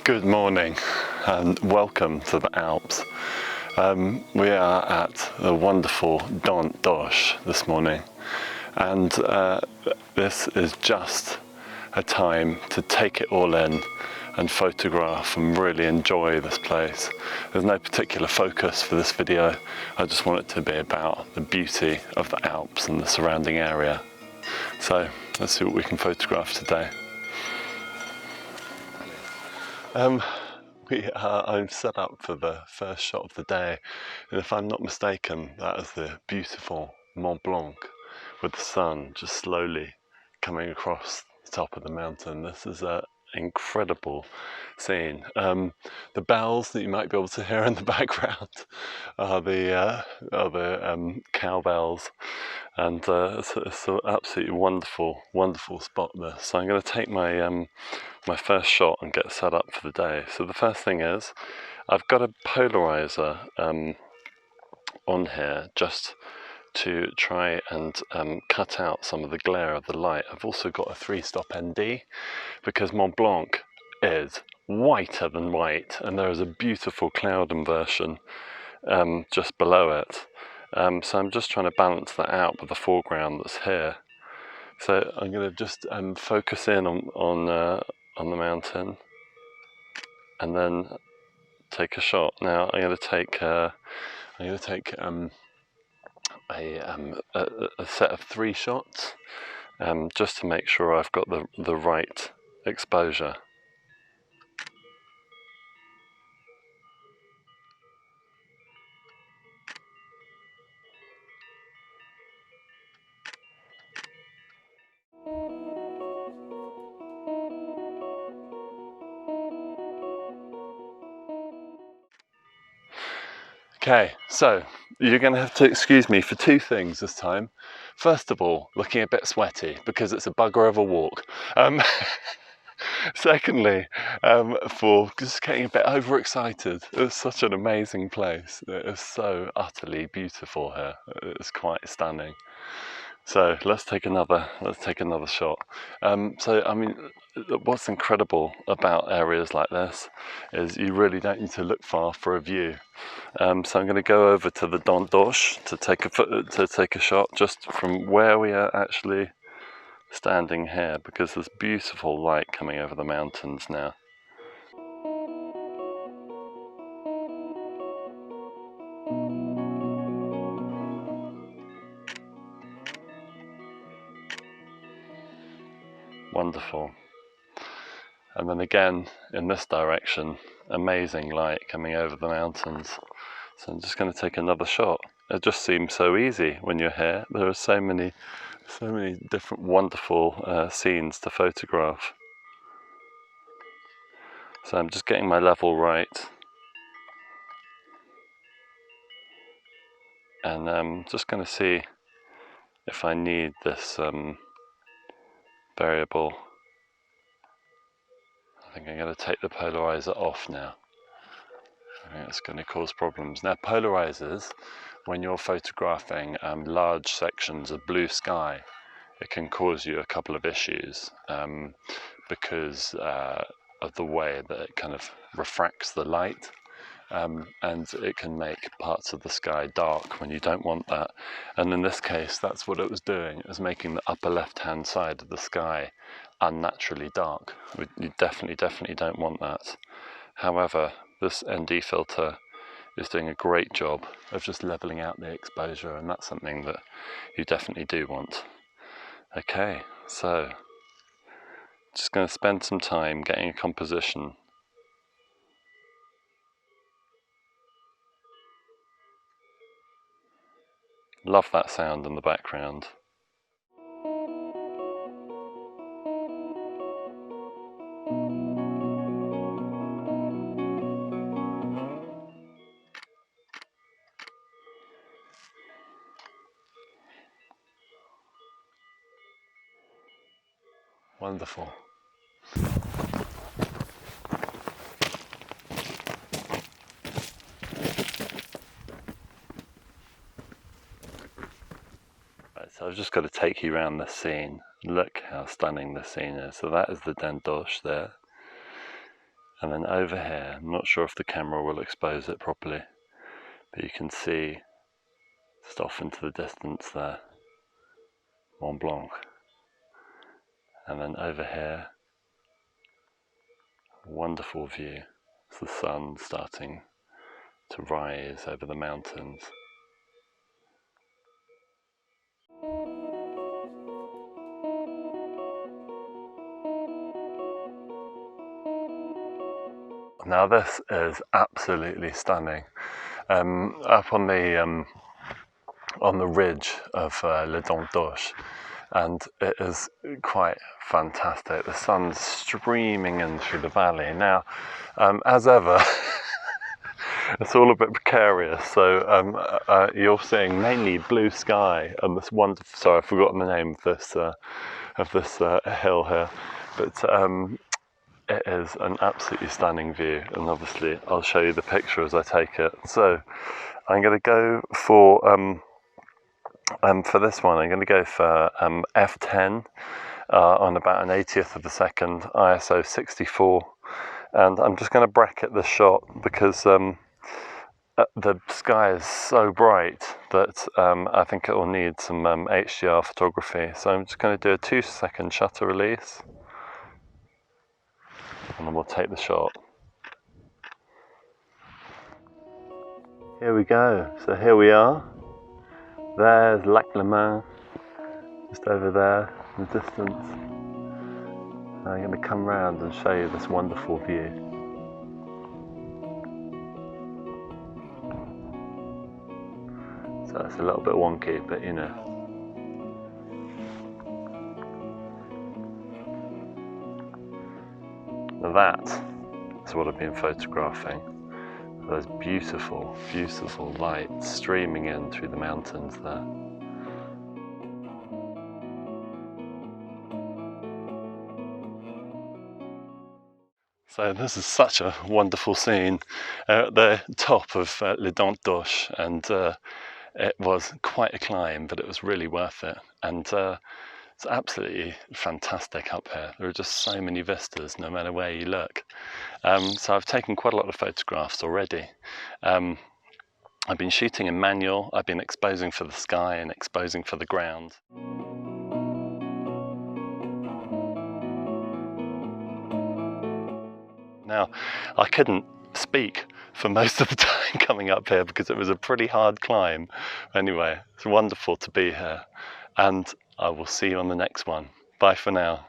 Good morning and welcome to the Alps. We are at the wonderful Dent D'Oche this morning, and this is just a time to take it all in and photograph and really enjoy this place. There's no particular focus for this video. I just want it to be about the beauty of the Alps and the surrounding area. So let's see what we can photograph today. I'm set up for the first shot of the day, and if I'm not mistaken, that is the beautiful Mont Blanc with the sun just slowly coming across the top of the mountain. This is an incredible scene. The bells that you might be able to hear in the background are the cowbells, and it's an absolutely wonderful spot there. So I'm going to take my my first shot and get set up for the day. So the first thing is I've got a polarizer on here just to try and cut out some of the glare of the light. I've also got a 3-stop ND because Mont Blanc is whiter than white, and there is a beautiful cloud inversion just below it. So I'm just trying to balance that out with the foreground that's here. So I'm going to just focus in on the mountain and then take a shot. Now I'm going to take a set of 3 shots just to make sure I've got the right exposure. Okay, so you're going to have to excuse me for 2 things this time. First of all, looking a bit sweaty because it's a bugger of a walk. Secondly, for just getting a bit overexcited. It's such an amazing place. It is so utterly beautiful here. It's quite stunning. So let's take another shot. So I mean, what's incredible about areas like this is you really don't need to look far for a view. So I'm going to go over to the Dent D'Oche to take a shot just from where we are actually standing here, because there's beautiful light coming over the mountains now. Wonderful. And then again in this direction, amazing light coming over the mountains. So I'm just going to take another shot. It just seems so easy when you're here. There are so many different wonderful scenes to photograph. So I'm just getting my level right, and I'm just going to see if I need this variable. I think I'm going to take the polarizer off now. I think it's going to cause problems. Now, polarizers, when you're photographing large sections of blue sky, it can cause you a couple of issues because of the way that it kind of refracts the light, and it can make parts of the sky dark when you don't want that. And in this case, that's what it was doing. It was making the upper left-hand side of the sky unnaturally dark. You definitely don't want that. However, this ND filter is doing a great job of just leveling out the exposure, and that's something that you definitely do want. Okay, so just going to spend some time getting a composition. Love that sound in the background. Wonderful. Right, so I've just got to take you around the scene. Look how stunning the scene is. So that is the Dent D'Oche there. And then over here, I'm not sure if the camera will expose it properly, but you can see just off into the distance there, Mont Blanc. And then over here, wonderful view. It's the sun starting to rise over the mountains. Now this is absolutely stunning. Up on the ridge of le Dent D'Oche, and it is quite fantastic. The sun's streaming in through the valley. Now, as ever, it's all a bit precarious. So you're seeing mainly blue sky and this wonderful. Sorry, I've forgotten the name of this hill here, but it is an absolutely stunning view. And obviously, I'll show you the picture as I take it. So I'm going to go for this one. I'm going to go for f10 on about an 80th of a second, ISO 64. And I'm just going to bracket this shot because the sky is so bright that I think it will need some HDR photography. So I'm just going to do a 2-second shutter release, and then we'll take the shot. Here we go. So here we are. There's Lac le Man, just over there in the distance. And I'm going to come round and show you this wonderful view. So it's a little bit wonky, but you know. Now that is what I've been photographing. Those beautiful, beautiful lights streaming in through the mountains there. So this is such a wonderful scene at the top of le Dent D'Oche, and it was quite a climb, but it was really worth it. And it's absolutely fantastic up here. There are just so many vistas, no matter where you look. So I've taken quite a lot of photographs already. I've been shooting in manual, I've been exposing for the sky and exposing for the ground. Now, I couldn't speak for most of the time coming up here because it was a pretty hard climb. Anyway, it's wonderful to be here, and I will see you on the next one. Bye for now.